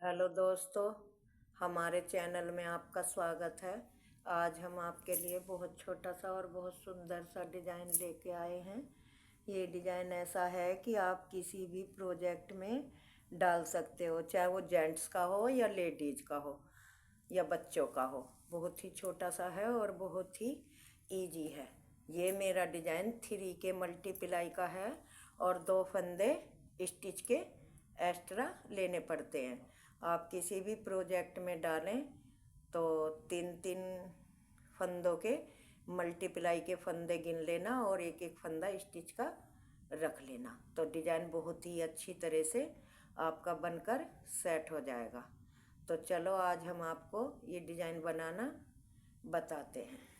Hello दोस्तों, हमारे channel में आपका स्वागत है। आज हम आपके लिए बहुत छोटा सा और बहुत सुंदर सा डिज़ाइन लेके आए हैं। ये डिज़ाइन ऐसा है कि आप किसी भी प्रोजेक्ट में डाल सकते हो, चाहे वो जेंट्स का हो या लेडीज़ का हो या बच्चों का हो। बहुत ही छोटा सा है और बहुत ही इजी है। ये मेरा डिज़ाइन 3 के मल्टीप्लाई का है और 2 फंदे स्टिच के एक्स्ट्रा लेने पड़ते हैं। आप किसी भी प्रोजेक्ट में डालें तो 3 3 फंदों के मल्टीप्लाई के फंदे गिन लेना और एक एक फंदा स्टिच का रख लेना, तो डिज़ाइन बहुत ही अच्छी तरह से आपका बनकर सेट हो जाएगा। तो चलो आज हम आपको ये डिज़ाइन बनाना बताते हैं।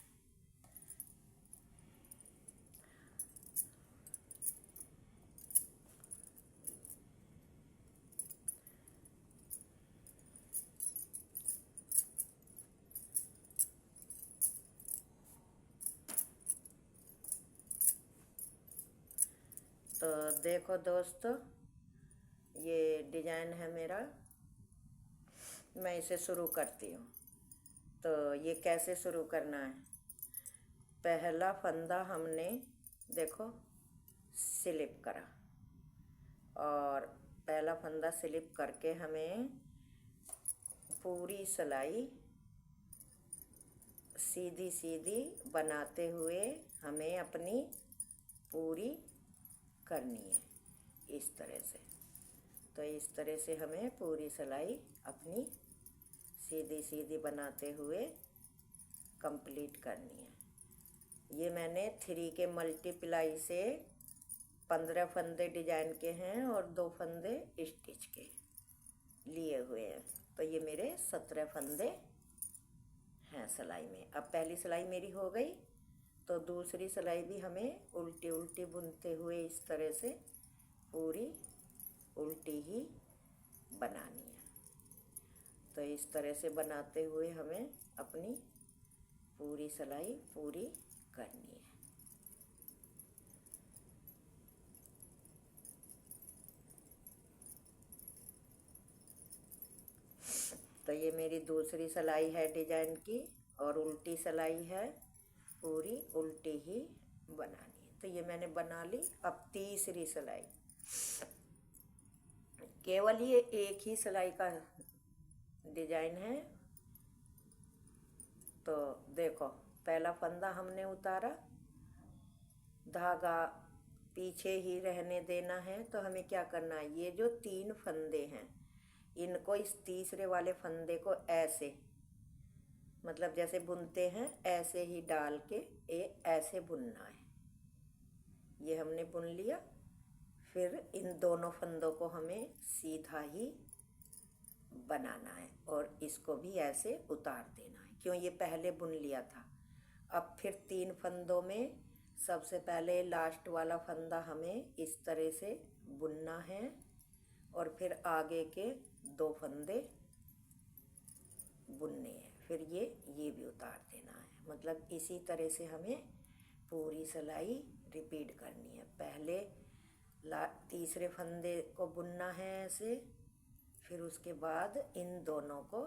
तो देखो दोस्तों, ये डिज़ाइन है मेरा। मैं इसे शुरू करती हूँ। तो ये कैसे शुरू करना है, पहला फंदा हमने देखो स्लिप करा और पहला फंदा स्लिप करके हमें पूरी सिलाई सीधी सीधी बनाते हुए हमें अपनी पूरी करनी है इस तरह से। तो इस तरह से हमें पूरी सिलाई अपनी सीधी सीधी बनाते हुए कंप्लीट करनी है। ये मैंने 3 के मल्टीप्लाई से 15 फंदे डिजाइन के हैं और 2 फंदे स्टिच के लिए हुए हैं। तो ये मेरे 17 फंदे हैं सिलाई में। अब पहली सिलाई मेरी हो गई, तो दूसरी सिलाई भी हमें उल्टी उल्टी बुनते हुए इस तरह से पूरी उल्टी ही बनानी है। तो इस तरह से बनाते हुए हमें अपनी पूरी सिलाई पूरी करनी है। तो ये मेरी दूसरी सिलाई है डिजाइन की और उल्टी सिलाई है, पूरी उल्टी ही बनानी है। तो ये मैंने बना ली। अब तीसरी सिलाई, केवल ये एक ही सिलाई का डिजाइन है। तो देखो, पहला फंदा हमने उतारा, धागा पीछे ही रहने देना है। तो हमें क्या करना है, ये जो 3 फंदे हैं इनको इस तीसरे वाले फंदे को ऐसे, मतलब जैसे बुनते हैं ऐसे ही डाल के ऐसे बुनना है। ये हमने बुन लिया। फिर इन दोनों फंदों को हमें सीधा ही बनाना है और इसको भी ऐसे उतार देना है, क्यों ये पहले बुन लिया था। अब फिर 3 फंदों में सबसे पहले लास्ट वाला फंदा हमें इस तरह से बुनना है और फिर आगे के 2 फंदे बुनने हैं। फिर ये भी उतार देना है। मतलब इसी तरह से हमें पूरी सिलाई रिपीट करनी है। पहले तीसरे फंदे को बुनना है ऐसे, फिर उसके बाद इन दोनों को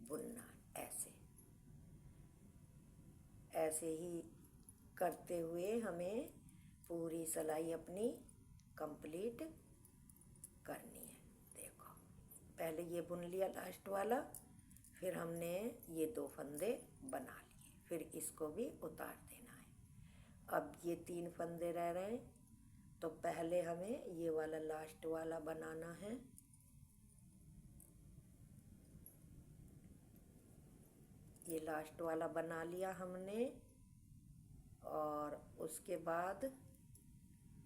बुनना ऐसे। ऐसे ही करते हुए हमें पूरी सिलाई अपनी कंप्लीट करनी है। देखो, पहले ये बुन लिया लास्ट वाला, फिर हमने ये 2 फंदे बना लिए, फिर इसको भी उतार देना है। अब ये 3 फंदे रह रहे हैं, तो पहले हमें ये वाला लास्ट वाला बनाना है। ये लास्ट वाला बना लिया हमने और उसके बाद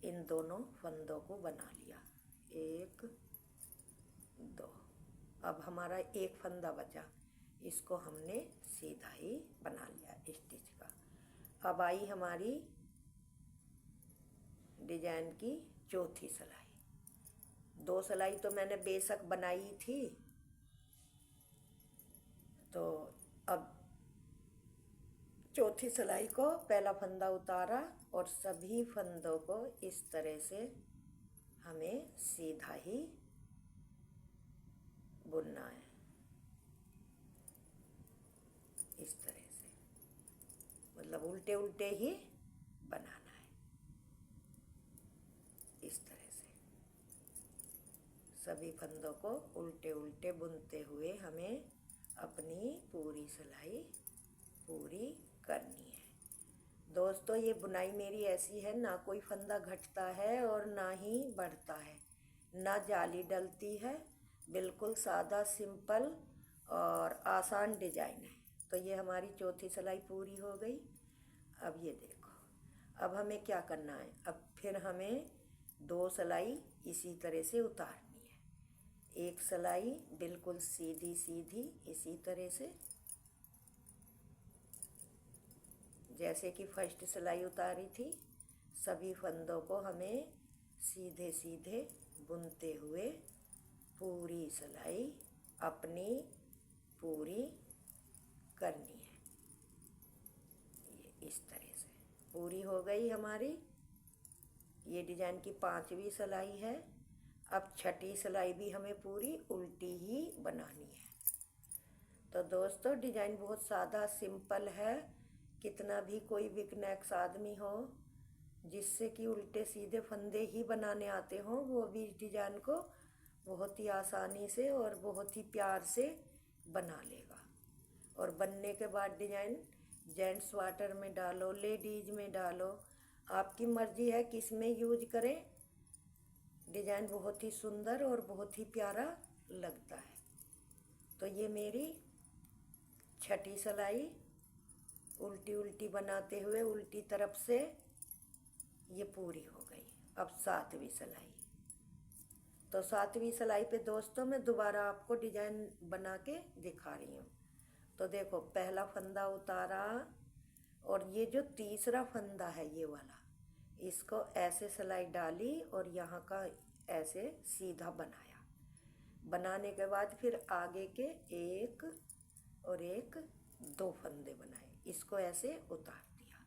इन दोनों फंदों को बना लिया, 1 2। अब हमारा एक फंदा बचा, इसको हमने सीधा ही बना लिया स्टिच का। अब आई हमारी डिजाइन की चौथी सिलाई। 2 सिलाई तो मैंने बेशक बनाई थी। तो अब चौथी सिलाई को पहला फंदा उतारा और सभी फंदों को इस तरह से हमें सीधा ही बुनना है इस तरह से, मतलब उल्टे उल्टे ही बनाना है इस तरह से। सभी फंदों को उल्टे उल्टे बुनते हुए हमें अपनी पूरी सिलाई पूरी करनी है। दोस्तों ये बुनाई मेरी ऐसी है, ना कोई फंदा घटता है और ना ही बढ़ता है, ना जाली डलती है, बिल्कुल सादा सिंपल और आसान डिजाइन है। तो ये हमारी चौथी सिलाई पूरी हो गई। अब ये देखो, अब हमें क्या करना है, अब फिर हमें 2 सिलाई इसी तरह से उतारनी है। एक सिलाई बिल्कुल सीधी सीधी इसी तरह से, जैसे कि फर्स्ट सिलाई उतारी थी। सभी फंदों को हमें सीधे सीधे बुनते हुए पूरी सिलाई अपनी पूरी करनी है। ये इस तरह से पूरी हो गई हमारी। ये डिजाइन की 5वीं सिलाई है। अब छठी सिलाई भी हमें पूरी उल्टी ही बनानी है। तो दोस्तों डिजाइन बहुत सादा सिंपल है। कितना भी कोई बिगनर्स आदमी हो जिससे कि उल्टे सीधे फंदे ही बनाने आते हों, वो भी इस डिजाइन को बहुत ही आसानी से और बहुत ही प्यार से बना लेगा। और बनने के बाद डिजाइन जेंट्स वाटर में डालो, लेडीज में डालो, आपकी मर्जी है किस में यूज करें। डिजाइन बहुत ही सुंदर और बहुत ही प्यारा लगता है। तो ये मेरी छठी सिलाई उल्टी उल्टी बनाते हुए उल्टी तरफ से ये पूरी हो गई। अब 7वीं सिलाई। तो 7वीं सिलाई पे दोस्तों मैं दोबारा आपको डिजाइन बना के दिखा रही हूँ। तो देखो पहला फंदा उतारा और ये जो तीसरा फंदा है ये वाला, इसको ऐसे सिलाई डाली और यहाँ का ऐसे सीधा बनाया। बनाने के बाद फिर आगे के 1 और 1 2 फंदे बनाए, इसको ऐसे उतार दिया।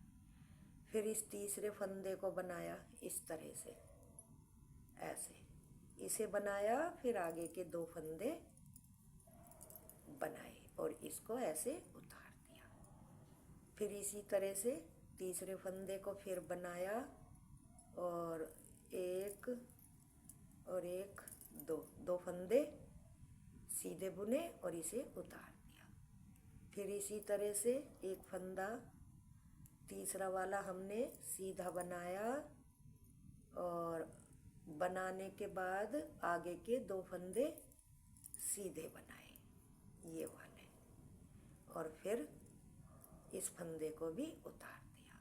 फिर इस तीसरे फंदे को बनाया इस तरह से, ऐसे इसे बनाया, फिर आगे के 2 फंदे बनाए और इसको ऐसे उतार दिया। फिर इसी तरह से तीसरे फंदे को फिर बनाया और 1 और 1 2 फंदे सीधे बुने और इसे उतार दिया। फिर इसी तरह से एक फंदा तीसरा वाला हमने सीधा बनाया और बनाने के बाद आगे के 2 फंदे सीधे बनाए ये वाले, और फिर इस फंदे को भी उतार दिया।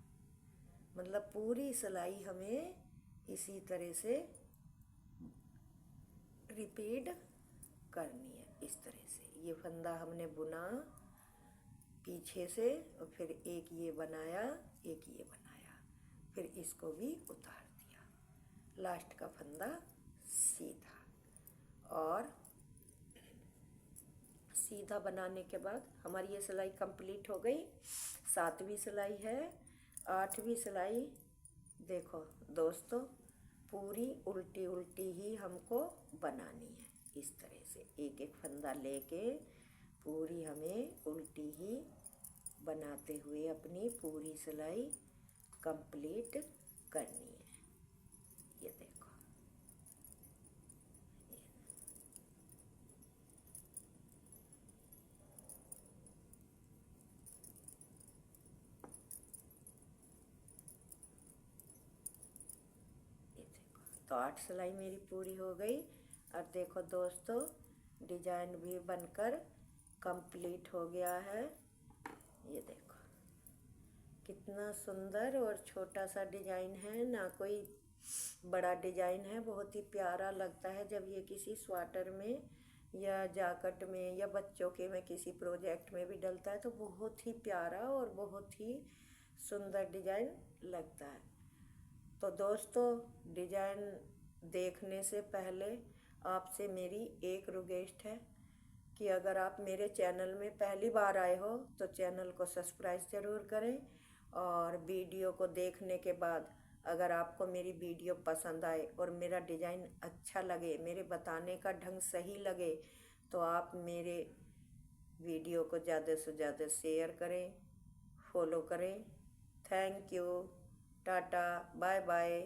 मतलब पूरी सिलाई हमें इसी तरह से रिपीट करनी है इस तरह से। ये फंदा हमने बुना पीछे से और फिर एक ये बनाया, एक ये बनाया, फिर इसको भी उतार दिया। लास्ट का फंदा सीधा, और सीधा बनाने के बाद हमारी ये सिलाई कंप्लीट हो गई। 7वीं सिलाई है। 8वीं सिलाई देखो दोस्तों, पूरी उल्टी उल्टी ही हमको बनानी है इस तरह से। एक एक फंदा लेके पूरी हमें उल्टी ही बनाते हुए अपनी पूरी सिलाई कंप्लीट करनी है। ये देखो, तो 8 सिलाई मेरी पूरी हो गई। और देखो दोस्तों डिजाइन भी बनकर कंप्लीट हो गया है। ये देखो कितना सुंदर और छोटा सा डिजाइन है, ना कोई बड़ा डिजाइन है। बहुत ही प्यारा लगता है जब ये किसी स्वेटर में या जैकेट में या बच्चों के में किसी प्रोजेक्ट में भी डलता है, तो बहुत ही प्यारा और बहुत ही सुंदर डिजाइन लगता है। तो दोस्तों डिजाइन देखने से पहले आपसे मेरी एक रिक्वेस्ट है कि अगर आप मेरे चैनल में पहली बार आए हो तो चैनल को सब्सक्राइब ज़रूर करें, और वीडियो को देखने के बाद अगर आपको मेरी वीडियो पसंद आए और मेरा डिज़ाइन अच्छा लगे, मेरे बताने का ढंग सही लगे, तो आप मेरे वीडियो को ज़्यादा से ज़्यादा शेयर करें, फॉलो करें। Thank you, tata, bye bye.